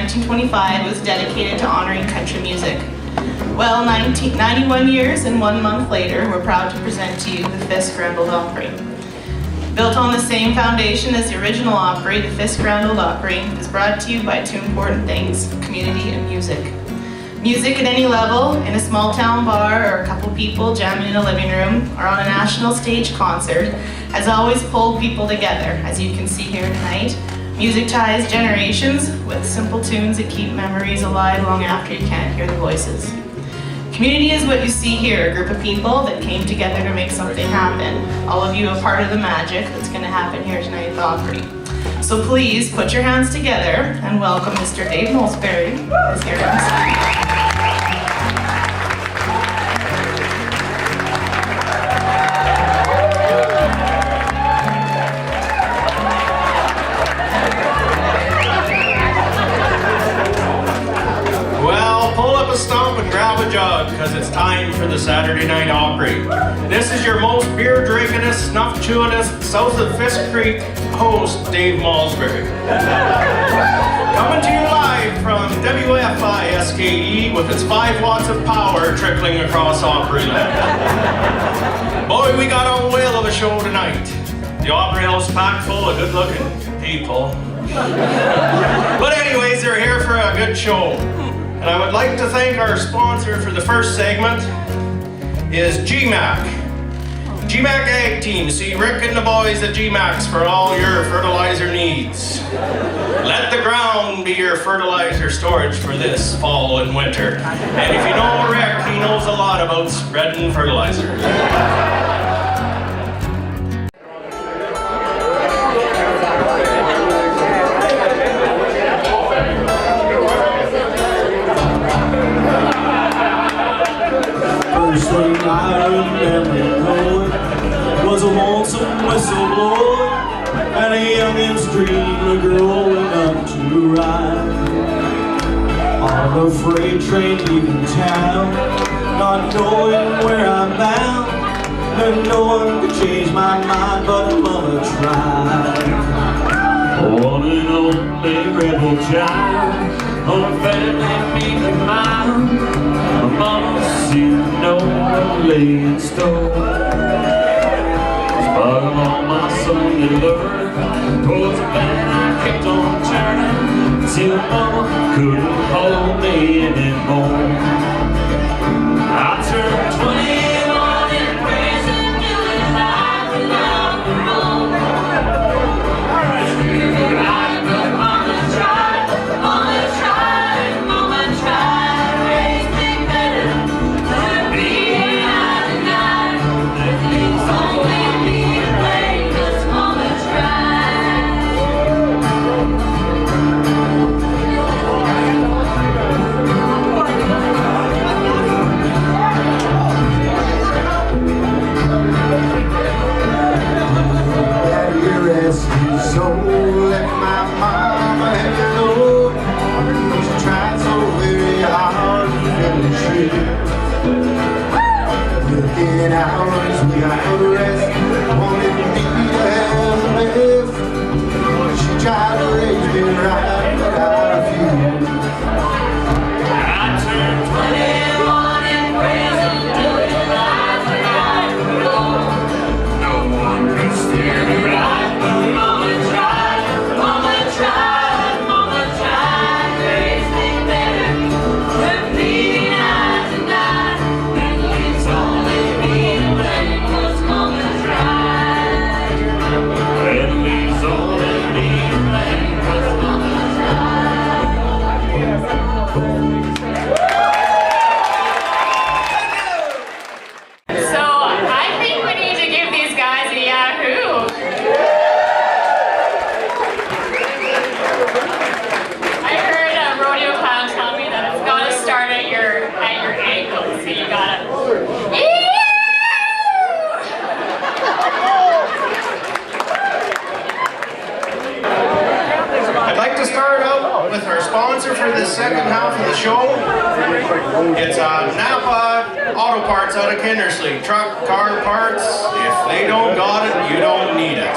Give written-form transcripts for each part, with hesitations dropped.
1925 was dedicated to honoring country music. Well, 91 years and 1 month later, we're proud to present to you the Fiske Opry. Built on the same foundation as the original Opry, the Fiske Opry is brought to you by two important things: community and music. Music at any level, in a small town bar or a couple people jamming in a living room, or on a national stage concert, has always pulled people together, as you can see here tonight. Music ties generations with simple tunes that keep memories alive long after you can't hear the voices. Community is what you see here, a group of people that came together to make something happen. All of you are part of the magic that's going to happen here tonight at the Opry. So please put your hands together and welcome Mr. Dave Molsbury, who's here on stage. Because it's time for the Saturday Night Opry. This is your most beer drinkingest, snuff chewingest, south of Fiske Creek host, Dave Molsbury. Coming to you live from WFI-SKE with its 5 watts of power trickling across Opry land. Boy, we got a whale of a show tonight. The Opry House packed full of good-looking people. But anyways, they're here for a good show. And I would like to thank our sponsor for the first segment is GMAC. GMAC Ag Team. See Rick and the boys at GMAC's for all your fertilizer needs. Let the ground be your fertilizer storage for this fall and winter. And if you know Rick, he knows a lot about spreading fertilizer. I remember was a lonesome whistleblower and a youngin's dream of growing up to ride on a freight train leaving town, not knowing where I'm bound, and no one could change my mind but Mama tried. One and only rebel child on a family meeting mile. My mama seemed to know what lay in store. But on my Sunday learn towards the band I kept on turning till mama couldn't hold me anymore. I turned 21 in prison, doing life without parole. I but mama tried, mama tried, mama tried to raise me better than me I denied. It's only me to blame 'cause mama so let my mama have to know. She tried so very hard to finish it. Looking hours we got arrested, wanted me to have the best. She tried to raise me right, but I refused. I turned 21 in prison, doing life without parole. No one could steer me right. For the second half of the show, it's Napa Auto Auto Parts out of Kindersley. Truck, car parts, if they don't got it, you don't need it.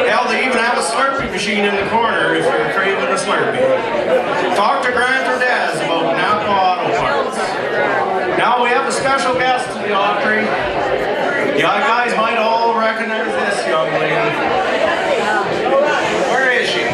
Hell, they even have a Slurpee machine in the corner if you're craving a Slurpee. Talk to Grant or Des about Napa Auto Parts. Now we have a special guest to the Opry. You guys might all recognize this young lady. Where is she?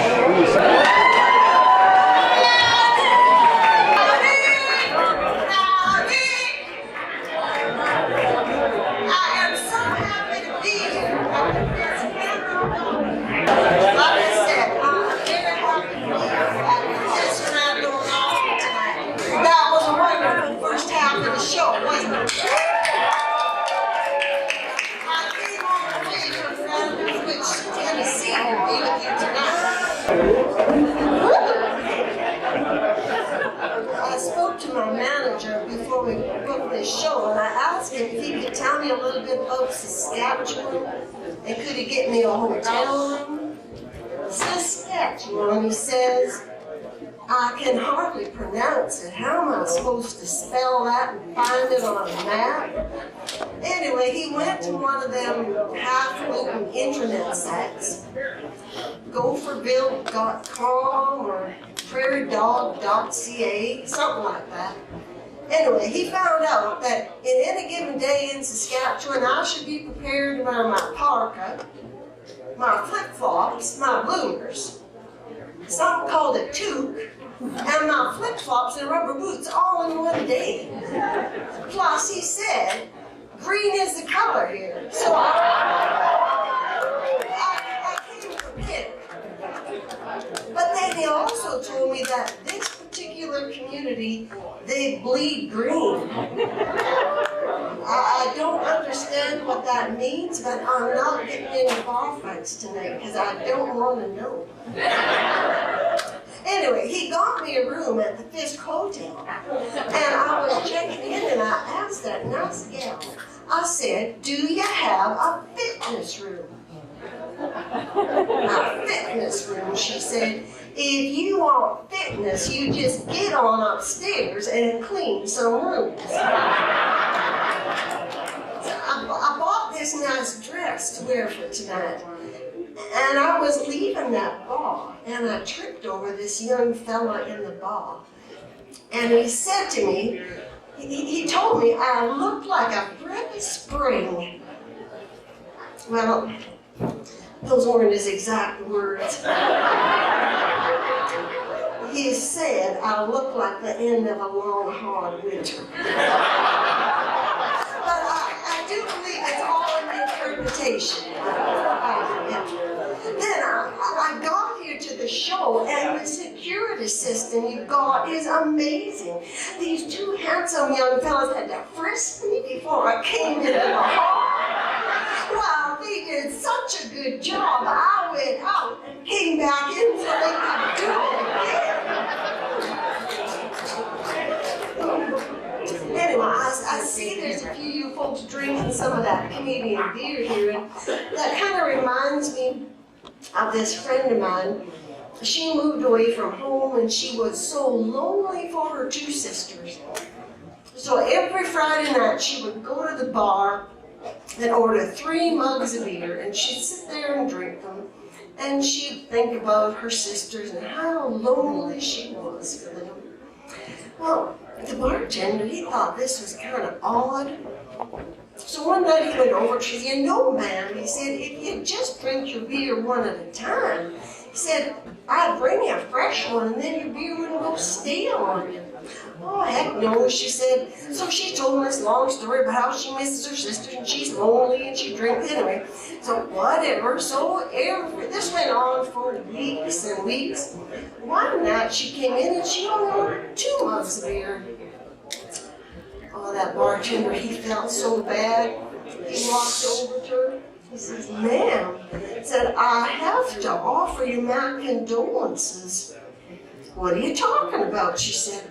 I spoke to my manager before we booked this show, and I asked him if he could tell me a little bit about Saskatchewan, and could he get me a hotel room? Saskatchewan, he says. I can hardly pronounce it. How am I supposed to spell that and find it on a map? Anyway, he went to one of them half-written internet sites, gopherville.com or prairiedog.ca, something like that. Anyway, he found out that in any given day in Saskatchewan, I should be prepared to wear my parka, my flip-flops, my bloomers, something called a toque, and my flip-flops and rubber boots all in one day. Plus, he said, green is the color here, so I came prepared. But then he also told me that this particular community, they bleed green. I don't understand what that means, but I'm not getting into bar fights tonight because I don't want to know. Anyway, he got me a room at the Fiske Hotel, and I was checking in, and I asked that nice gal, I said, do you have a fitness room? A fitness room, she said. If you want fitness, you just get on upstairs and clean some rooms. So I bought this nice dress to wear for tonight. And I was leaving that bar, and I tripped over this young fella in the bar. And he said to me, he told me I looked like a breath of spring. Well, those weren't his exact words. He said I looked like the end of a long, hard winter. But I do believe it's all in the interpretation. Then I got here to the show, and the security system you got is amazing. These two handsome young fellas had to frisk me before I came into the hall. Wow, they did such a good job. I went out and came back in so they could do it again. Anyway, I see there's a few of you folks drinking some of that Canadian beer here, and that kind of reminds me of this friend of mine. She moved away from home, and she was so lonely for her two sisters. So every Friday night, she would go to the bar and order 3 mugs of beer, and she'd sit there and drink them, and she'd think about her sisters and how lonely she was for them. Well, the bartender, he thought this was kind of odd. So one night he went over and she said, you know, ma'am, he said, if you just drink your beer one at a time, he said, I'd bring you a fresh one and then your beer wouldn't go stale on you. Oh, heck no, she said. So she told me this long story about how she misses her sister and she's lonely and she drinks anyway. So whatever, so this went on for weeks and weeks. One night she came in and she only ordered 2 mugs of beer. Oh, that bartender, he felt so bad. He walked over to her. He says, ma'am, said, I have to offer you my condolences. What are you talking about? She said.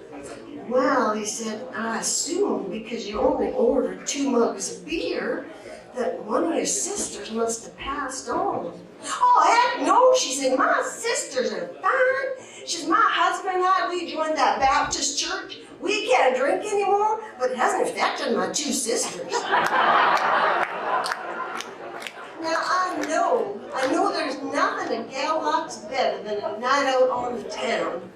Well, he said, I assume because you only ordered 2 mugs of beer that one of your sisters must have passed on. Oh, heck no, she said, my sisters are fine. She said, my husband and I, we joined that Baptist church. We can't drink anymore, but it hasn't affected my two sisters. Now I know there's nothing a gal likes better than a night out on the town.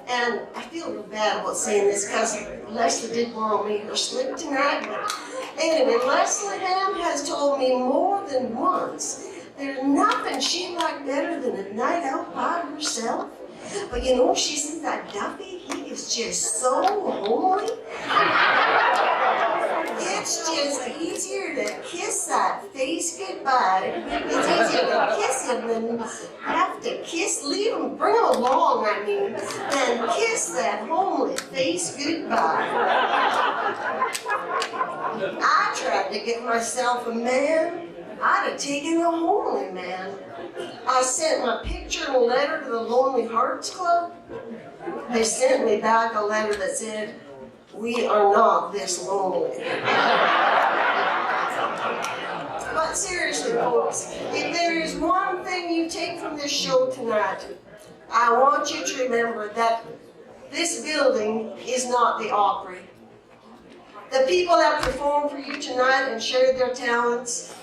And I feel real bad about saying this because Leslie did borrow me her slip tonight. But anyway, Leslie Ham has told me more than once there's nothing she'd like better than a night out by herself. But you know, she says that Duffy, he is just so homely. It's just easier to kiss that face goodbye. It's easier to kiss him than have to leave him, bring him along, I mean, than kiss that homely face goodbye. I tried to get myself a man. I'd have taken a homely man. I sent my picture and a letter to the Lonely Hearts Club. They sent me back a letter that said, "We are not this lonely." But seriously, folks, if there is one thing you take from this show tonight, I want you to remember that this building is not the Opry. The people that performed for you tonight and shared their talents,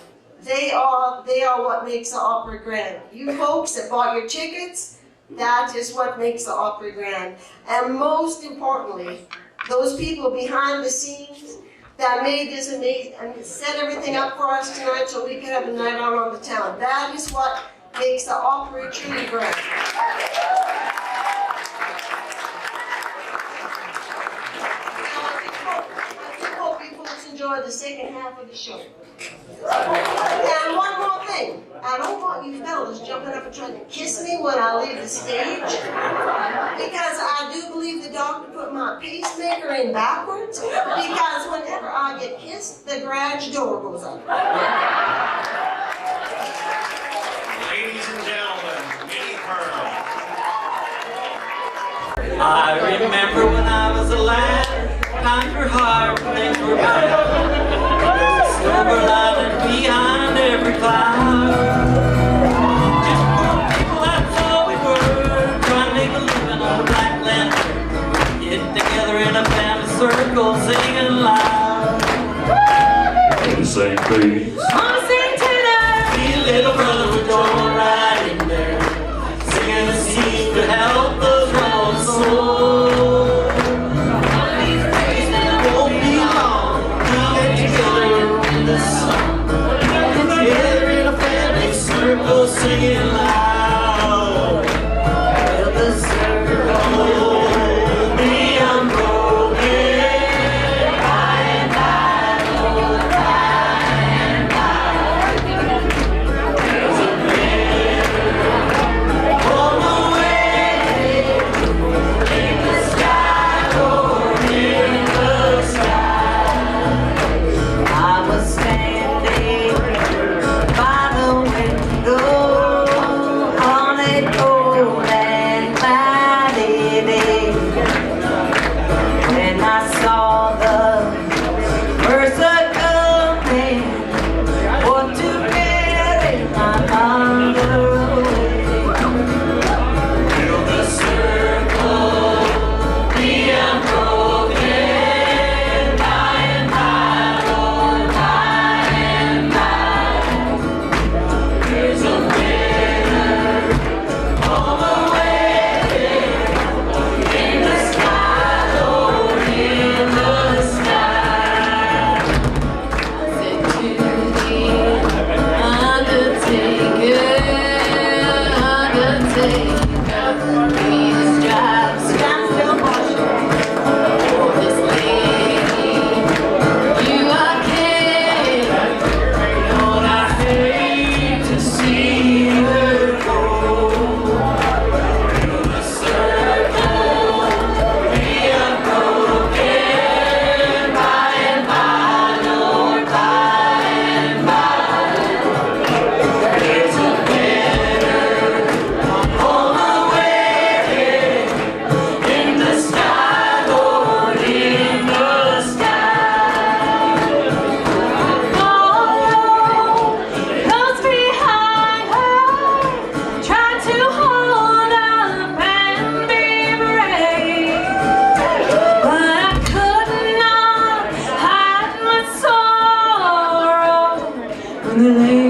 they are what makes the Opry grand. You folks that bought your tickets, that is what makes the Opry grand. And most importantly, those people behind the scenes that made this amazing and set everything up for us tonight so we could have a night out on the town. That is what makes the Opry truly grand. I hope you folks enjoy the second half of the show. And one more thing. I don't want you fellas jumping up and trying to kiss me when I leave the stage, because I do believe the doctor put my pacemaker in backwards, because whenever I get kissed, the garage door goes up. Ladies and gentlemen, Minnie Pearl. I remember when I was a lad, times were hard, things were bad. Silver lining behind every cloud. Just poor people, that's all we were, trying to make a living on the black lantern. Get together in a family circle, singing loud. The same things. Mama sing tonight. See a little brother with going right in there, singing a seed to help the lost soul. Circle singing loud. Will the circle be unbroken? By and by, Lord, by and by. There's a river on the way in the sky, or in the sky. I was standing by the window on a cold and cloudy day, when I saw the first coming for to carry my mother away. Will the circle be unbroken? By and by, Lord, by and by. There's a winner on the way in the sky, Lord, in the sky. I said to the undertaker, please drive, stand still, for this lady you are king. Lord, I hate to see her go. Will the circle be unbroken? By and by, Lord, by and by. There's a winner on the the lake.